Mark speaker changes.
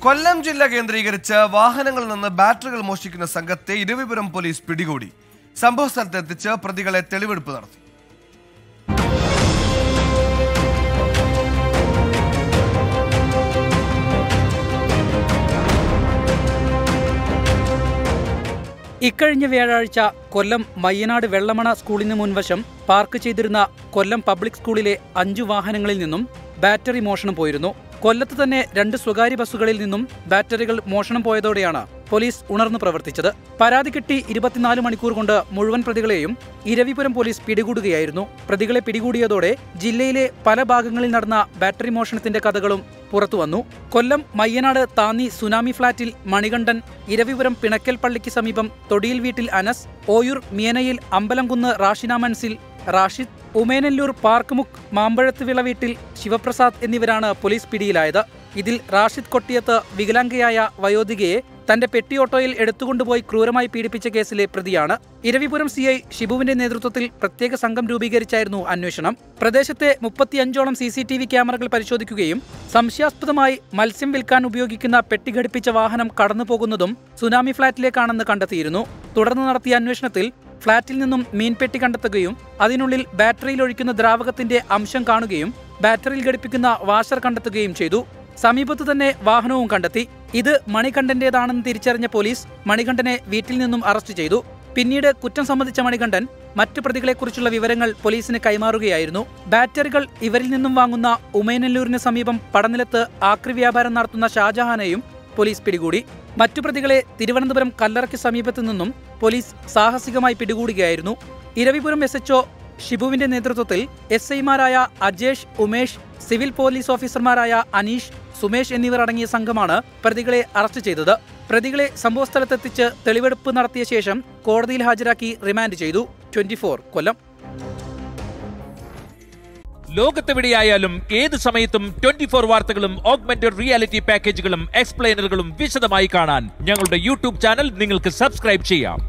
Speaker 1: കൊല്ലം ജില്ല കേന്ദ്രീകരിച്ച് വാഹനങ്ങളിൽ നിന്ന് ബാറ്ററികൾ മോഷ്ടിക്കുന്ന സംഘത്തെ ഇരവിപുരം പോലീസ് പിടികൂടി. സംഭവസ്ഥലത്തെത്തിച്ച് പ്രതികളെ തെളിവെടുപ്പ് നടത്തി.
Speaker 2: ഇക്കഴിഞ്ഞ വ്യാഴാഴ്ച കൊല്ലം മയ്യനാട് വെള്ളമണ സ്കൂളിന് മുൻവശം പാർക്ക് ചെയ്തിരുന്ന കൊല്ലം പബ്ലിക് സ്കൂളിലെ 5 വാഹനങ്ങളിൽ നിന്നും ബാറ്ററി മോഷണം പോയിരുന്നു. കൊല്ലത്ത് തന്നെ 2 സ്വകാര്യ ബസ്സുകളിൽ നിന്നും ബാറ്ററികൾ മോഷണം പോയതോടെയാണ് പോലീസ് ഉണർന്നു പ്രവർത്തിച്ചത്. പരാതി കിട്ടി 24 മണിക്കൂർ കൊണ്ട് മുഴുവൻ പ്രതികളെയും ഇരവിപുരം പോലീസ് പിടികൂടുകയായിരുന്നു. പ്രതികളെ പിടികൂടിയതോടെ ജില്ലയിലെ പല ഭാഗങ്ങളിൽ നടന്ന ബാറ്ററി മോഷണത്തിന്റെ കഥകളും പുറത്തുവന്നു. കൊല്ലം മയ്യനാട് താന്നി സുനാമി ഫ്ളാറ്റിൽ മണികണ്ഠൻ, ഇരവിപുരം പിണക്കൽ പള്ളിക്ക് സമീപം തൊടിയിൽ വീട്ടിൽ അനസ്, ഓയൂർ മിയനയിൽ അമ്പലംകുന്ന് റാഷിന മൻസിൽ റാഷിദ്, ഉമേനല്ലൂർ പാർക്ക്മുക്ക് മാമ്പഴത്ത് വിള വീട്ടിൽ ശിവപ്രസാദ് എന്നിവരാണ് പോലീസ് പിടിയിലായത്. ഇതിൽ റാഷിദ് കൊട്ടിയത്ത് വികലാംഗയായ വയോധികയെ തന്റെ പെട്ടിയോട്ടോയിൽ എടുത്തുകൊണ്ടുപോയി ക്രൂരമായി പീഡിപ്പിച്ച കേസിലെ പ്രതിയാണ്. ഇരവിപുരം CI ഷിബുവിന്റെ നേതൃത്വത്തിൽ പ്രത്യേക സംഘം രൂപീകരിച്ചായിരുന്നു അന്വേഷണം. പ്രദേശത്തെ 35ഓളം CCTV ക്യാമറകൾ പരിശോധിക്കുകയും സംശയാസ്പദമായി മത്സ്യം വിൽക്കാൻ ഉപയോഗിക്കുന്ന പെട്ടി ഘടിപ്പിച്ച വാഹനം കടന്നുപോകുന്നതും സുനാമി ഫ്ളാറ്റിലേക്കാണെന്ന് കണ്ടെത്തിയിരുന്നു. തുടർന്ന് നടത്തിയ അന്വേഷണത്തിൽ ഫ്ളാറ്റിൽ നിന്നും മീൻപെട്ടി കണ്ടെത്തുകയും അതിനുള്ളിൽ ബാറ്ററിയിൽ ഒഴിക്കുന്ന ദ്രാവകത്തിന്റെ അംശം കാണുകയും ബാറ്ററിയിൽ ഘടിപ്പിക്കുന്ന വാഷർ കണ്ടെത്തുകയും ചെയ്തു. സമീപത്തു തന്നെ വാഹനവും കണ്ടെത്തി. ഇത് മണികണ്ഠന്റേതാണെന്ന് തിരിച്ചറിഞ്ഞ പോലീസ് മണികണ്ഠനെ വീട്ടിൽ നിന്നും അറസ്റ്റ് ചെയ്തു. പിന്നീട് കുറ്റം സമ്മതിച്ച മണികണ്ഠൻ മറ്റു പ്രതികളെക്കുറിച്ചുള്ള വിവരങ്ങൾ പോലീസിന് കൈമാറുകയായിരുന്നു. ബാറ്ററികൾ ഇവരിൽ നിന്നും വാങ്ങുന്ന ഉമേനല്ലൂരിന് സമീപം പടനിലത്ത് ആക്രി വ്യാപാരം നടത്തുന്ന ഷാജഹാനെയും പോലീസ് പിടികൂടി. മറ്റു പ്രതികളെ തിരുവനന്തപുരം കല്ലറയ്ക്ക് സമീപത്തു നിന്നും പോലീസ് സാഹസികമായി പിടികൂടുകയായിരുന്നു. ഇരവിപുരം SHO ഷിബുവിന്റെ നേതൃത്വത്തിൽ SIമാരായ അജേഷ്, ഉമേഷ്, സിവിൽ പോലീസ് ഓഫീസർമാരായ അനീഷ്, സുമേഷ് എന്നിവർ അടങ്ങിയ സംഘമാണ് പ്രതികളെ അറസ്റ്റ് ചെയ്തത്. പ്രതികളെ സംഭവസ്ഥലത്തെത്തിച്ച് തെളിവെടുപ്പ് നടത്തിയ ശേഷം കോടതിയിൽ ഹാജരാക്കി റിമാൻഡ് ചെയ്തു. 24 കൊല്ലം.
Speaker 3: ലോകത്തെവിടെയായാലും ഏത് സമയത്തും 24 വാർത്തകളും ഓഗ്മെന്റഡ് റിയാലിറ്റി പാക്കേജുകളും എക്സ്പ്ലെയിനറുകളും വിശദമായി കാണാൻ ഞങ്ങളുടെ YouTube ചാനൽ നിങ്ങൾക്ക് സബ്സ്ക്രൈബ് ചെയ്യാം.